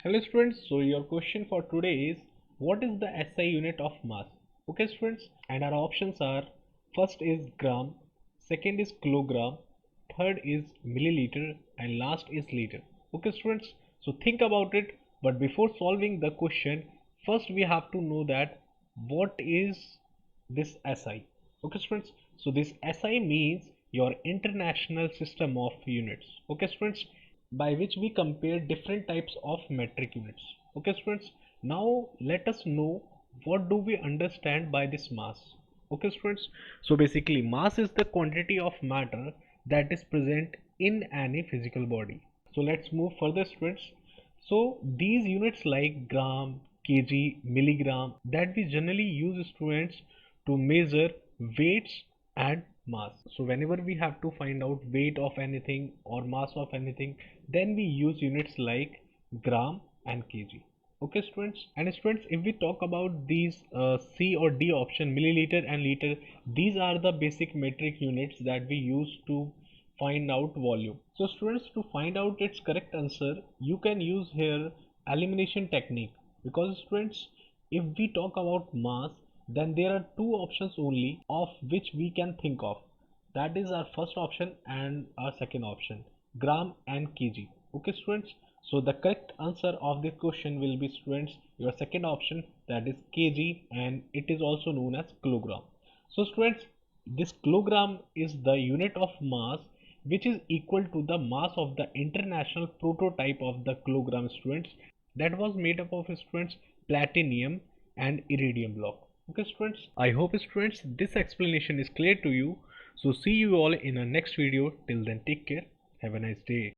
Hello students, so your question for today is what is the SI unit of mass? Okay students, and our options are first is gram, second is kilogram, third is milliliter and last is liter. Okay students, so think about it, but before solving the question, first we have to know that what is this SI. Okay students, so this SI means your international system of units. Okay students, by which we compare different types of metric units. Okay students, now let us know what do we understand by this mass. Okay students, so basically mass is the quantity of matter that is present in any physical body. So let's move further students. So these units like gram, kg, milligram that we generally use students to measure weights and mass. So whenever we have to find out weight of anything or mass of anything, then we use units like gram and kg. Okay students, and students, if we talk about these C or D option, milliliter and liter, these are the basic metric units that we use to find out volume. So students, to find out its correct answer, you can use here elimination technique, because students, if we talk about mass, then there are two options only of which we can think of. That is our first option and our second option, gram and kg. Okay students, so the correct answer of this question will be students your second option, that is kg, and it is also known as kilogram. So students, this kilogram is the unit of mass which is equal to the mass of the international prototype of the kilogram students, that was made up of students platinum and iridium block. Okay students, I hope students this explanation is clear to you. So see you all in our next video. Till then, take care, have a nice day.